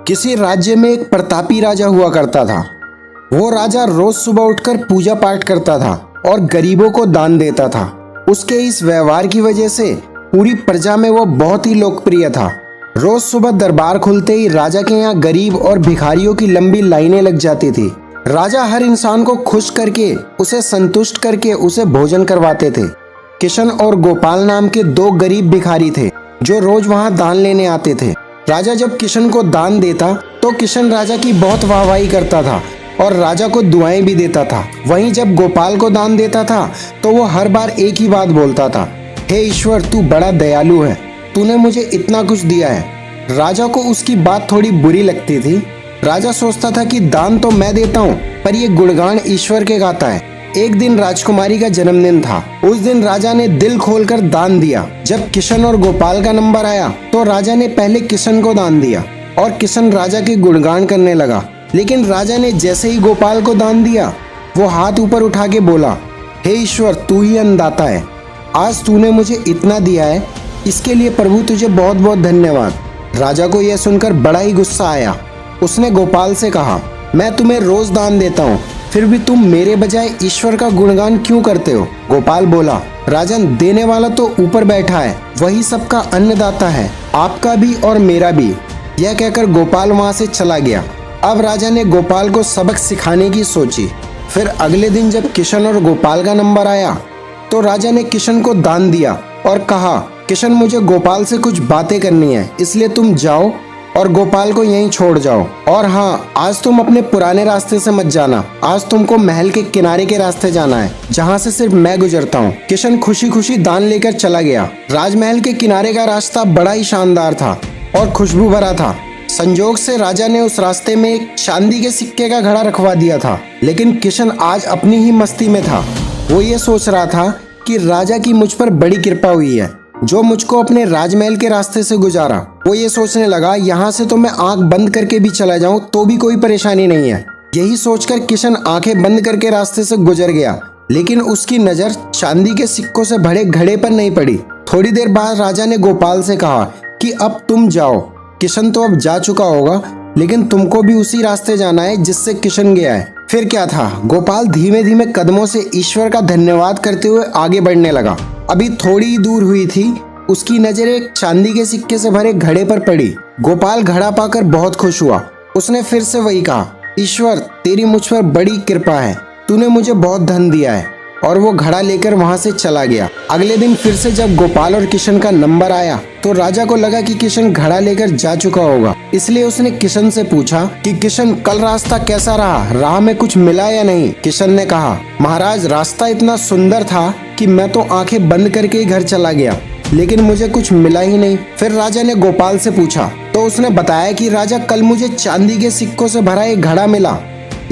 किसी राज्य में एक प्रतापी राजा हुआ करता था। वो राजा रोज सुबह उठकर पूजा पाठ करता था और गरीबों को दान देता था। उसके इस व्यवहार की वजह से पूरी प्रजा में वो बहुत ही लोकप्रिय था। रोज सुबह दरबार खुलते ही राजा के यहाँ गरीब और भिखारियों की लंबी लाइनें लग जाती थी। राजा हर इंसान को खुश करके, उसे संतुष्ट करके उसे भोजन करवाते थे। किशन और गोपाल नाम के दो गरीब भिखारी थे जो रोज वहाँ दान लेने आते थे। राजा जब किशन को दान देता तो किशन राजा की बहुत वाहवाही करता था और राजा को दुआएं भी देता था। वहीं जब गोपाल को दान देता था तो वो हर बार एक ही बात बोलता था, हे ईश्वर, तू बड़ा दयालु है, तूने मुझे इतना कुछ दिया है। राजा को उसकी बात थोड़ी बुरी लगती थी। राजा सोचता था कि दान तो मैं देता हूँ पर ये गुणगान ईश्वर के गाता है। एक दिन राजकुमारी का जन्मदिन था। उस दिन राजा ने दिल खोलकर दान दिया। जब किशन और गोपाल का नंबर आया तो राजा ने पहले किशन को दान दिया और किशन राजा के गुणगान करने लगा। लेकिन राजा ने जैसे ही गोपाल को दान दिया वो हाथ ऊपर उठा के बोला, हे ईश्वर, तू ही अन्नदाता है, आज तूने मुझे इतना दिया है, इसके लिए प्रभु तुझे बहुत बहुत धन्यवाद। राजा को यह सुनकर बड़ा ही गुस्सा आया। उसने गोपाल से कहा, मैं तुम्हें रोज दान देता हूँ, फिर भी तुम मेरे बजाय ईश्वर का गुणगान क्यों करते हो? गोपाल बोला, राजन, देने वाला तो ऊपर बैठा है, वही सबका अन्नदाता है, आपका भी और मेरा भी। यह कहकर गोपाल वहाँ से चला गया। अब राजा ने गोपाल को सबक सिखाने की सोची। फिर अगले दिन जब किशन और गोपाल का नंबर आया तो राजा ने किशन को दान दिया और कहा, किशन, मुझे गोपाल से कुछ बातें करनी है, इसलिए तुम जाओ और गोपाल को यहीं छोड़ जाओ। और हाँ, आज तुम अपने पुराने रास्ते से मत जाना, आज तुमको महल के किनारे के रास्ते जाना है, जहाँ से सिर्फ मैं गुजरता हूँ। किशन खुशी खुशी दान लेकर चला गया। राजमहल के किनारे का रास्ता बड़ा ही शानदार था और खुशबू भरा था। संजोग से राजा ने उस रास्ते में एक चांदी के सिक्के का घड़ा रखवा दिया था। लेकिन किशन आज अपनी ही मस्ती में था। वो ये सोच रहा था कि राजा की मुझ पर बड़ी कृपा हुई है जो मुझको अपने राजमहल के रास्ते से गुजारा। वो ये सोचने लगा, यहाँ से तो मैं आंख बंद करके भी चला जाऊं तो भी कोई परेशानी नहीं है। यही सोचकर किशन आंखें बंद करके रास्ते से गुजर गया। लेकिन उसकी नजर चांदी के सिक्कों से भरे घड़े पर नहीं पड़ी। थोड़ी देर बाद राजा ने गोपाल से कहा कि अब तुम जाओ। किशन तो अब जा चुका होगा, लेकिन तुमको भी उसी रास्ते जाना है जिससे किशन गया है। फिर क्या था, गोपाल धीमे धीमे कदमों से ईश्वर का धन्यवाद करते हुए आगे बढ़ने लगा। अभी थोड़ी ही दूर हुई थी, उसकी नजर एक चांदी के सिक्के से भरे घड़े पर पड़ी। गोपाल घड़ा पाकर बहुत खुश हुआ। उसने फिर से वही कहा, ईश्वर, तेरी मुझ पर बड़ी कृपा है, तूने मुझे बहुत धन दिया है। और वो घड़ा लेकर वहां से चला गया। अगले दिन फिर से जब गोपाल और किशन का नंबर आया तो राजा को लगा कि किशन घड़ा लेकर जा चुका होगा, इसलिए उसने किशन से पूछा कि किशन, कल रास्ता कैसा रहा, राह में कुछ मिला या नहीं? किशन ने कहा, महाराज, रास्ता इतना सुंदर था कि मैं तो आंखें बंद करके ही घर चला गया, लेकिन मुझे कुछ मिला ही नहीं। फिर राजा ने गोपाल से पूछा तो उसने बताया कि राजा, कल मुझे चांदी के सिक्कों से भरा एक घड़ा मिला,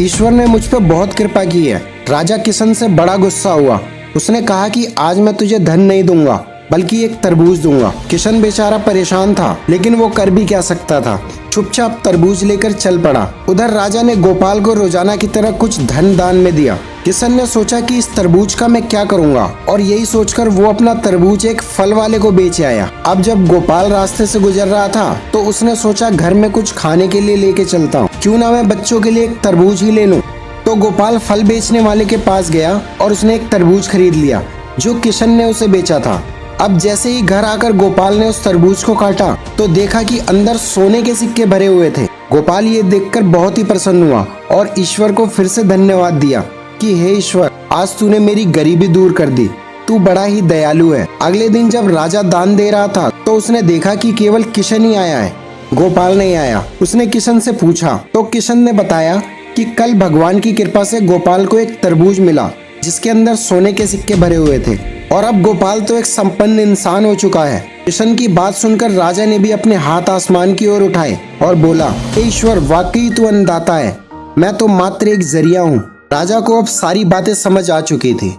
ईश्वर ने मुझ पर बहुत कृपा की है। राजा किशन से बड़ा गुस्सा हुआ। उसने कहा कि आज मैं तुझे धन नहीं दूंगा बल्कि एक तरबूज दूंगा। किशन बेचारा परेशान था, लेकिन वो कर भी क्या सकता था, चुपचाप तरबूज लेकर चल पड़ा। उधर राजा ने गोपाल को रोजाना की तरह कुछ धन दान में दिया। किशन ने सोचा कि इस तरबूज का मैं क्या करूंगा, और यही सोचकर वो अपना तरबूज एक फल वाले को बेच आया। अब जब गोपाल रास्ते से गुजर रहा था तो उसने सोचा, घर में कुछ खाने के लिए लेके चलता हूँ, क्यों ना मैं बच्चों के लिए एक तरबूज ही ले लूं। तो गोपाल फल बेचने वाले के पास गया और उसने एक तरबूज खरीद लिया जो किशन ने उसे बेचा था। अब जैसे ही घर आकर गोपाल ने उस तरबूज को काटा तो देखा कि अंदर सोने के सिक्के भरे हुए थे। गोपाल ये देखकर बहुत ही प्रसन्न हुआ और ईश्वर को फिर से धन्यवाद दिया कि हे ईश्वर, आज तूने मेरी गरीबी दूर कर दी, तू बड़ा ही दयालु है। अगले दिन जब राजा दान दे रहा था तो उसने देखा कि केवल किशन ही आया है, गोपाल नहीं आया। उसने किशन से पूछा तो किशन ने बताया कि कल भगवान की कृपा से गोपाल को एक तरबूज मिला जिसके अंदर सोने के सिक्के भरे हुए थे, और अब गोपाल तो एक संपन्न इंसान हो चुका है। किशन की बात सुनकर राजा ने भी अपने हाथ आसमान की ओर उठाए और बोला, ईश्वर, वाकई तू अन्नदाता है, मैं तो मात्र एक जरिया हूँ। राजा को अब सारी बातें समझ आ चुकी थी।